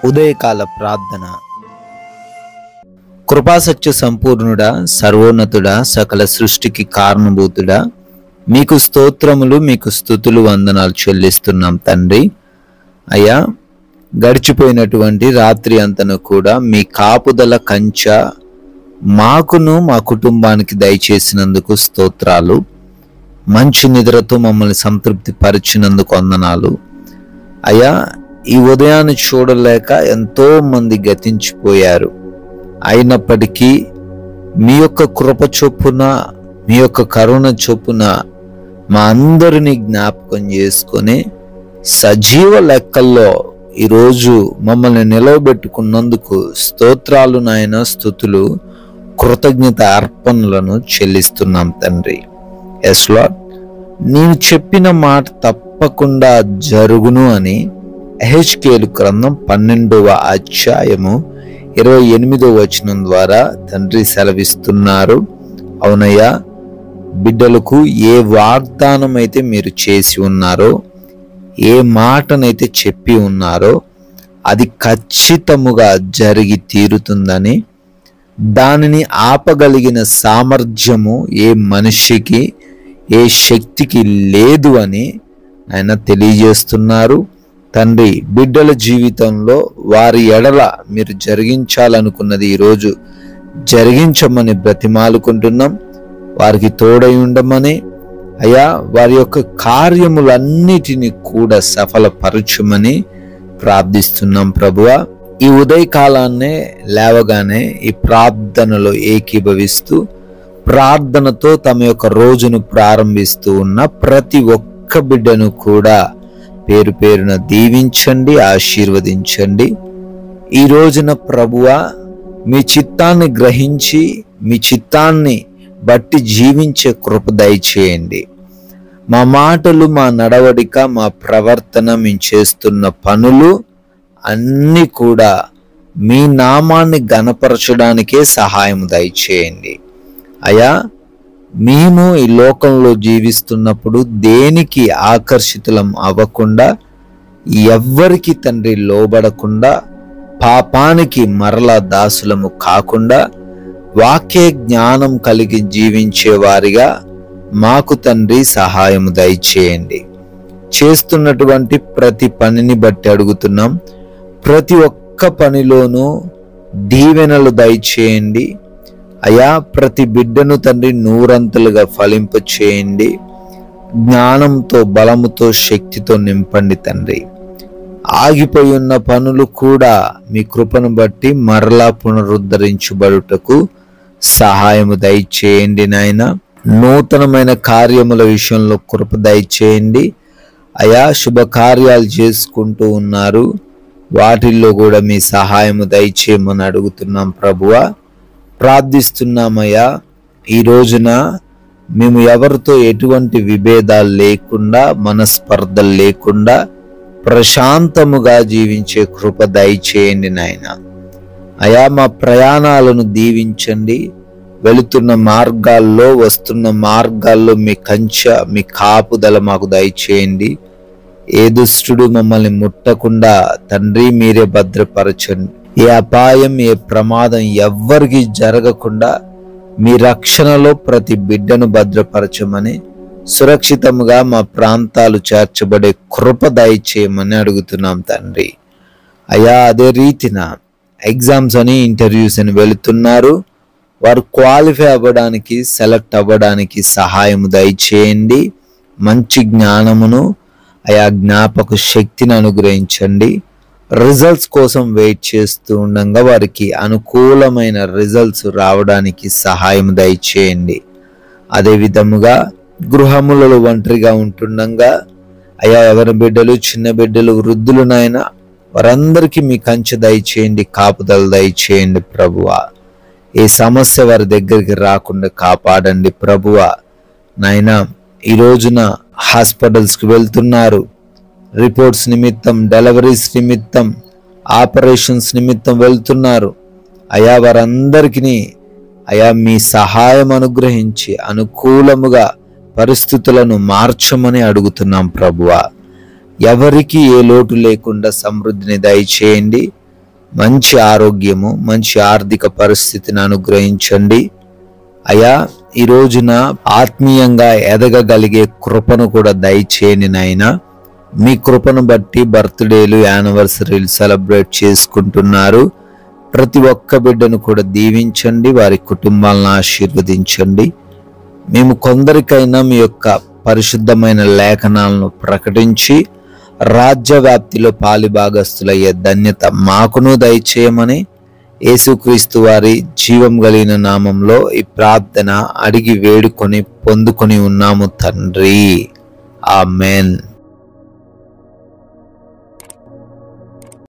ఉదయకాల ప్రార్థన. కృపాసత్య సంపూర్ణుడా, సర్వోన్నతుడా, సకల సృష్టికి కారణభూతుడా, మీకు స్తోత్రములు, మీకు స్తుతులు, వందనాలు చెల్లిస్తున్నాం తండ్రి. అయ్యా, గడిచిపోయినటువంటి రాత్రి అంతను కూడా మీ కాపుదల కంచ మాకును మా కుటుంబానికి దయచేసినందుకు స్తోత్రాలు. మంచి నిద్రతో మమ్మల్ని సంతృప్తి పరిచినందుకు వందనాలు. అయ్యా, ఈ ఉదయాన్ని చూడలేక ఎంతో మంది గతించిపోయారు. అయినప్పటికీ మీ యొక్క కృప చొప్పున, మీ యొక్క కరుణ చొప్పున మా అందరినీ జ్ఞాపకం చేసుకొని సజీవ లెక్కల్లో ఈరోజు మమ్మల్ని నిలవబెట్టుకున్నందుకు స్తోత్రాలు నాయన, స్తుతులు, కృతజ్ఞత అర్పణలను చెల్లిస్తున్నాం తండ్రి. ఎస్ లార్డ్, నేను చెప్పిన మాట తప్పకుండా జరుగును అని యెహెజ్కేలు గ్రంథం 12వ అధ్యాయము 28వ వచనం ద్వారా తండ్రి సెలవిస్తున్నారు. అవునయ్యా, బిడ్డలకు ఏ వాగ్దానం అయితే మీరు చేసి ఉన్నారో, ఏ మాటనైతే చెప్పి ఉన్నారో అది ఖచ్చితముగా జరిగి తీరుతుందని, దానిని ఆపగలిగిన సామర్థ్యము ఏ మనిషికి, ఏ శక్తికి లేదు అని ఆయన తెలియజేస్తున్నారు. తండ్రి, బిడ్డల జీవితంలో వారి ఎడల మీరు జరిగించాలనుకున్నది ఈరోజు జరిగించమని బ్రతిమాలుకుంటున్నాం. వారికి తోడై ఉండమని, అయ్యా, వారి యొక్క కార్యములన్నిటినీ కూడా సఫలపరచుమని ప్రార్థిస్తున్నాం ప్రభువా. ఈ ఉదయకాలాన్నే లేవగానే ఈ ప్రార్థనలో ఏకీభవిస్తూ ప్రార్థనతో తమ యొక్క రోజును ప్రారంభిస్తూ ఉన్న ప్రతి ఒక్క బిడ్డను కూడా పేరు పేరున దీవించండి, ఆశీర్వదించండి. ఈ రోజున ప్రభువా, మీ చిత్తాన్ని గ్రహించి మీ చిత్తాన్ని బట్టి జీవించే కృప దయచేయండి. మా మాటలు, మా నడవడిక, మా ప్రవర్తన, మేము చేస్తున్న పనులు అన్నీ కూడా మీ నామాన్ని ఘనపరచడానికే సహాయం దయచేయండి. అయ్యా, మేము ఈ లోకంలో జీవిస్తున్నప్పుడు దేనికి ఆకర్షితులం అవ్వకుండా, ఎవ్వరికి తండ్రి లోబడకుండా, పాపానికి మరలా దాసులము కాకుండా, వాక్య జ్ఞానం కలిగి జీవించే వారిగా మాకు తండ్రి సహాయము దయచేయండి. చేస్తున్నటువంటి ప్రతి పనిని బట్టి అడుగుతున్నాం. ప్రతి ఒక్క పనిలోనూ దీవెనలు దయచేయండి. అయా, ప్రతి బిడ్డను తండ్రి నూరంతలుగా ఫలింప చేయండి. జ్ఞానంతో, బలముతో, శక్తితో నింపండి తండ్రి. ఆగిపోయి ఉన్న పనులు కూడా మీ కృపను బట్టి మరలా పునరుద్ధరించబడుటకు సహాయము దయచేయండి నాయన. నూతనమైన కార్యముల విషయంలో కృప దయచేయండి. అయా, శుభకార్యాలు చేసుకుంటూ ఉన్నారు, వాటిల్లో కూడా మీ సహాయము దయచేయమని అడుగుతున్నాం ప్రభువా. ప్రార్థిస్తున్నామయ్యా, ఈ రోజున మేము ఎవరితో ఎటువంటి విభేదాలు లేకుండా, మనస్పర్ధలు లేకుండా ప్రశాంతముగా జీవించే కృప దయచేయండి నాయన. అయా, మా ప్రయాణాలను దీవించండి. వెళుతున్న మార్గాల్లో, వస్తున్న మార్గాల్లో మీ కంచె, మీ కాపుదల మాకు దయచేయండి. ఏ దుష్టుడు మమ్మల్ని ముట్టకుండా తండ్రి మీరే భద్రపరచండి. ఏ అపాయం, ఏ ప్రమాదం ఎవ్వరికి జరగకుండా మీ రక్షణలో ప్రతి బిడ్డను భద్రపరచమని, సురక్షితంగా మా ప్రాంతాలు చేర్చబడే కృప దయచేయమని అడుగుతున్నాం తండ్రి. అయ్యా, అదే రీతిన ఎగ్జామ్స్ అని, ఇంటర్వ్యూస్ అని వెళుతున్నారు. వారు క్వాలిఫై అవ్వడానికి, సెలెక్ట్ అవ్వడానికి సహాయం దయచేయండి. మంచి జ్ఞానమును, అయా జ్ఞాపక శక్తిని అనుగ్రహించండి. రిజల్ట్స్ కోసం వెయిట్ చేస్తూ ఉండగా వారికి అనుకూలమైన రిజల్ట్స్ రావడానికి సహాయం దయచేయండి. అదే విధముగా గృహములలో ఒంటరిగా ఉంటుండగా, అయా, ఎవరి బిడ్డలు, చిన్న బిడ్డలు, వృద్ధులు నాయన, వారందరికీ మీ కంచె దయచేయండి, కాపుదల దయచేయండి ప్రభువా. ఏ సమస్య వారి దగ్గరికి రాకుండా కాపాడండి ప్రభువా. నాయన, ఈ రోజున హాస్పిటల్స్కి వెళ్తున్నారు, రిపోర్ట్స్ నిమిత్తం, డెలివరీస్ నిమిత్తం, ఆపరేషన్స్ నిమిత్తం వెళ్తున్నారు. అయా, వారందరికీ అయా మీ సహాయం అనుగ్రహించి అనుకూలముగా పరిస్థితులను మార్చమని అడుగుతున్నాం ప్రభువా. ఎవరికి ఏ లోటు లేకుండా సమృద్ధిని దయచేయండి. మంచి ఆరోగ్యము, మంచి ఆర్థిక పరిస్థితిని అనుగ్రహించండి అయ్యా. ఈ రోజున ఆత్మీయంగా ఎదగగలిగే కృపను కూడా దయచేయండి నాయనా. మీ కృపను బట్టి బర్త్డేలు, యానివర్సరీలు సెలబ్రేట్ చేసుకుంటున్నారు. ప్రతి ఒక్క బిడ్డను కూడా దీవించండి, వారి కుటుంబాలను ఆశీర్వదించండి. మేము కొందరికైనా మీ యొక్క పరిశుద్ధమైన లేఖనాలను ప్రకటించి రాజ్య వ్యాప్తిలో పాలిభాగస్తులయ్యే ధన్యత మాకును దయచేయమని యేసుక్రీస్తు వారి జీవం కలిగిన నామంలో ఈ ప్రార్థన అడిగి వేడుకొని పొందుకొని ఉన్నాము తండ్రి. ఆమెన్.